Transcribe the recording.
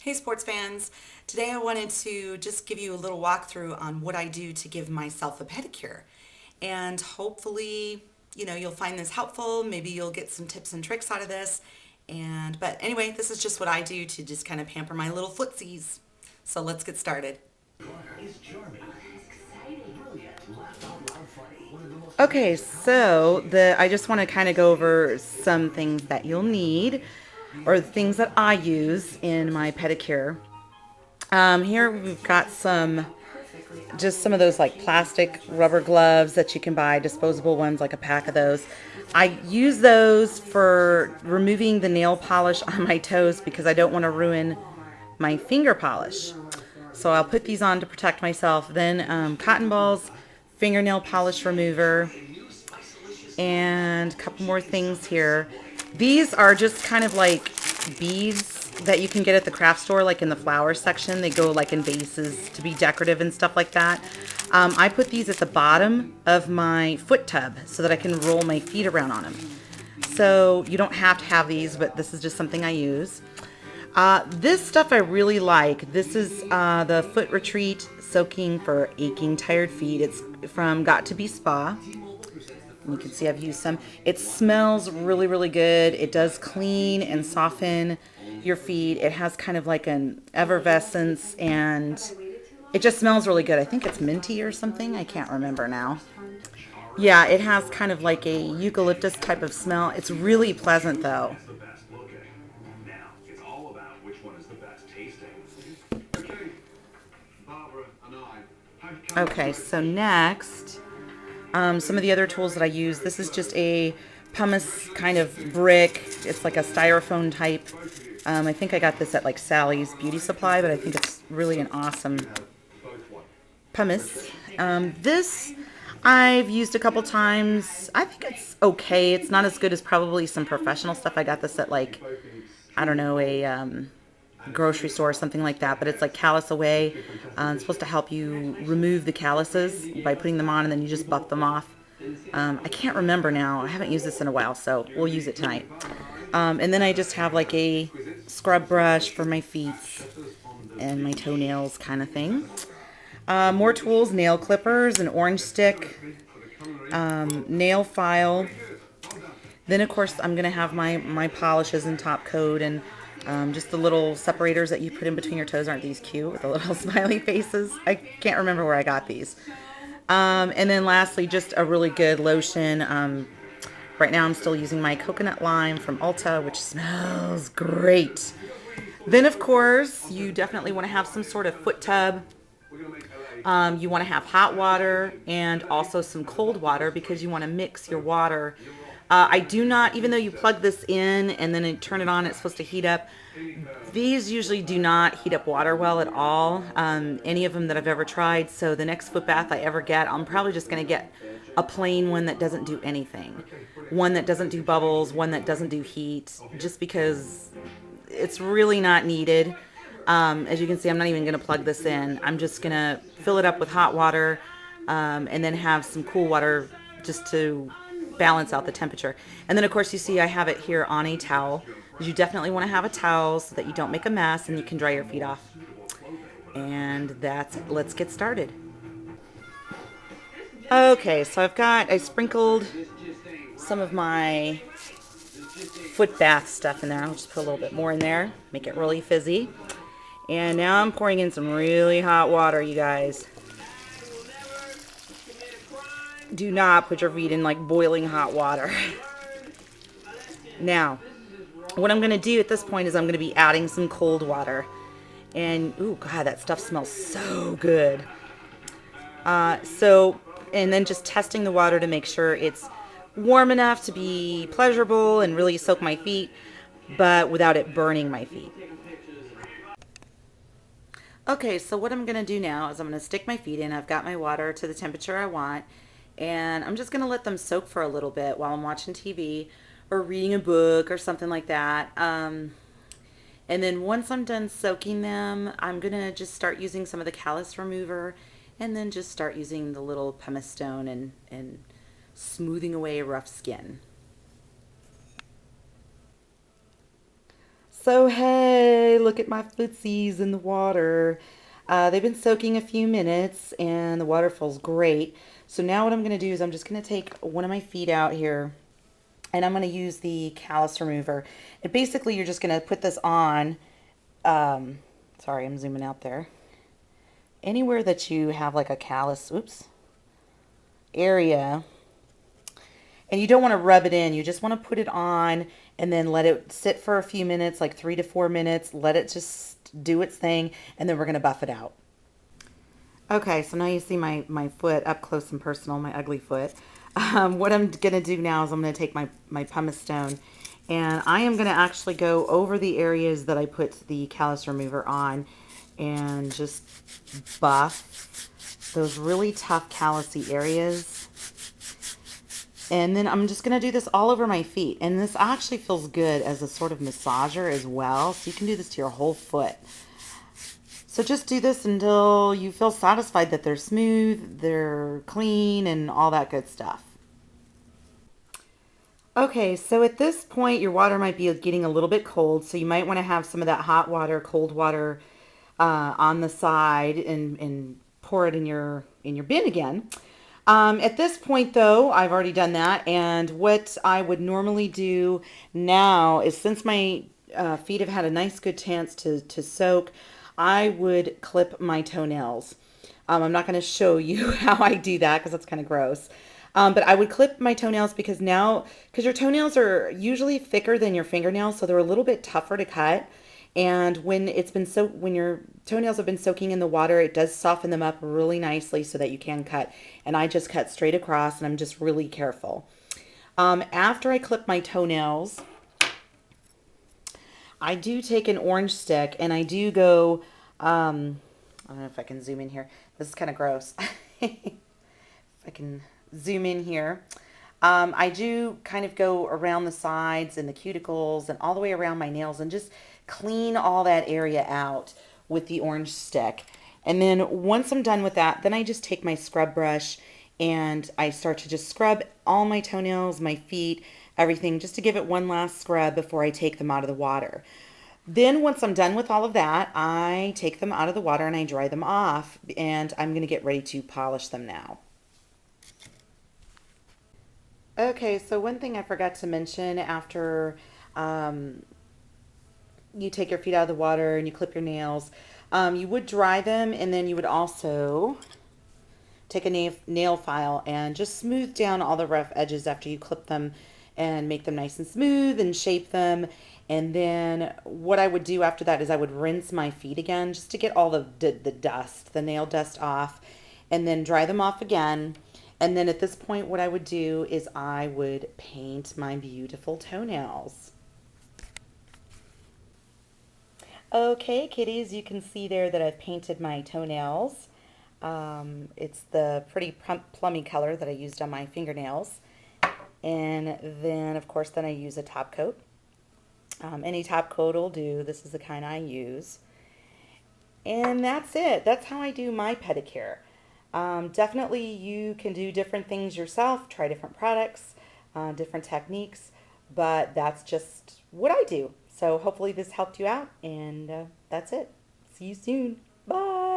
Hey sports fans, today I wanted to just give you a little walkthrough on what I do to give myself a pedicure. And hopefully, you'll find this helpful. Maybe you'll get some tips and tricks out of this. But anyway, this is just what I do to just kind of pamper my little footsies. So let's get started. Okay, so I just want to kind of go over some things that you'll need or the things that I use in my pedicure. Here we've got just some of those like plastic rubber gloves that you can buy, disposable ones, like a pack of those. I use those for removing the nail polish on my toes because I don't want to ruin my finger polish. So I'll put these on to protect myself. Then cotton balls, fingernail polish remover, and a couple more things here. These are just kind of like beads that you can get at the craft store, like in the flower section. They go like in vases to be decorative and stuff like that. I put these at the bottom of my foot tub so that I can roll my feet around on them. So you don't have to have these, but this is just something I use. This stuff I really like. This is the Foot Retreat Soaking for Aching Tired Feet. It's from Got to Be Spa. You can see I've used some. It smells really, really good. It does clean and soften your feet. It has kind of like an effervescence and it just smells really good. I think it's minty or something. I can't remember now. Yeah, it has kind of like a eucalyptus type of smell. It's really pleasant though. Okay, so next, some of the other tools that I use. This is just a pumice kind of brick. It's like a styrofoam type. I think I got this at like Sally's Beauty Supply, but I think it's really an awesome pumice. This I've used a couple times. I think it's okay. It's not as good as probably some professional stuff. I got this at like, I don't know, a grocery store or something like that, but it's like callus away. It's supposed to help you remove the calluses by putting them on and then you just buff them off. I can't remember now. I haven't used this in a while, so we'll use it tonight. And then I just have like a scrub brush for my feet and my toenails kind of thing. More tools, nail clippers, an orange stick, nail file. Then of course I'm going to have my polishes and top coat and just the little separators that you put in between your toes. Aren't these cute with the little smiley faces? I can't remember where I got these. And then lastly, just a really good lotion. Right now I'm still using my coconut lime from Ulta, which smells great. Then of course, you definitely want to have some sort of foot tub. You want to have hot water and also some cold water because you want to mix your water. I do not, even though you plug this in and then turn it on, it's supposed to heat up. These usually do not heat up water well at all, any of them that I've ever tried. So the next foot bath I ever get, I'm probably just going to get a plain one that doesn't do anything. One that doesn't do bubbles, one that doesn't do heat, just because it's really not needed. As you can see, I'm not even going to plug this in. I'm just going to fill it up with hot water and then have some cool water just to balance out the temperature. And then of course you see I have it here on a towel. You definitely want to have a towel so that you don't make a mess and you can dry your feet off. And let's get started. Okay, so I sprinkled some of my foot bath stuff in there. I'll just put a little bit more in there, make it really fizzy. And now I'm pouring in some really hot water, you guys. Do not put your feet in like boiling hot water. Now, what I'm going to do at this point is I'm going to be adding some cold water. And, ooh, God, that stuff smells so good. And then just testing the water to make sure it's warm enough to be pleasurable and really soak my feet, but without it burning my feet. Okay, so what I'm going to do now is I'm going to stick my feet in. I've got my water to the temperature I want, and I'm just going to let them soak for a little bit while I'm watching TV or reading a book or something like that. And then once I'm done soaking them, I'm going to just start using some of the callus remover and then just start using the little pumice stone and smoothing away rough skin. So hey, look at my footsies in the water. They've been soaking a few minutes and the water feels great. So now what I'm going to do is I'm just going to take one of my feet out here and I'm going to use the callus remover. And basically you're just going to put this on, sorry, I'm zooming out there. Anywhere that you have like a callus, oops, area, and you don't want to rub it in. You just want to put it on and then let it sit for a few minutes, like 3 to 4 minutes. Let it just do its thing, and then we're going to buff it out. Okay, so now you see my foot up close and personal, my ugly foot. What I'm going to do now is I'm going to take my pumice stone, and I am going to actually go over the areas that I put the callus remover on and just buff those really tough callousy areas. And then I'm just going to do this all over my feet. And this actually feels good as a sort of massager as well. So you can do this to your whole foot. So just do this until you feel satisfied that they're smooth, they're clean, and all that good stuff. Okay, so at this point, your water might be getting a little bit cold. So you might want to have some of that hot water, cold water on the side and pour it in your bin again. At this point, though, I've already done that, and what I would normally do now is, since my feet have had a nice good chance to soak, I would clip my toenails. I'm not going to show you how I do that because that's kind of gross. But I would clip my toenails because your toenails are usually thicker than your fingernails, so they're a little bit tougher to cut. And when your toenails have been soaking in the water, it does soften them up really nicely so that you can cut. And I just cut straight across, and I'm just really careful. After I clip my toenails, I do take an orange stick and I do go, I don't know if I can zoom in here. This is kind of gross. If I can zoom in here. I do kind of go around the sides and the cuticles and all the way around my nails and just clean all that area out with the orange stick. And then once I'm done with that, then I just take my scrub brush and I start to just scrub all my toenails, my feet, everything, just to give it one last scrub before I take them out of the water. Then once I'm done with all of that, I take them out of the water and I dry them off, and I'm going to get ready to polish them now. Okay, so one thing I forgot to mention after you take your feet out of the water and you clip your nails, you would dry them, and then you would also take a nail file and just smooth down all the rough edges after you clip them and make them nice and smooth and shape them. And then what I would do after that is I would rinse my feet again just to get all the dust, the nail dust off, and then dry them off again. And then at this point, what I would do is I would paint my beautiful toenails. Okay, kitties, you can see there that I've painted my toenails. It's the pretty plummy color that I used on my fingernails. And then, of course, then I use a top coat. Any top coat will do. This is the kind I use. And that's it. That's how I do my pedicure. Definitely you can do different things yourself, try different products, different techniques, but that's just what I do. So hopefully this helped you out, and that's it. See you soon. Bye.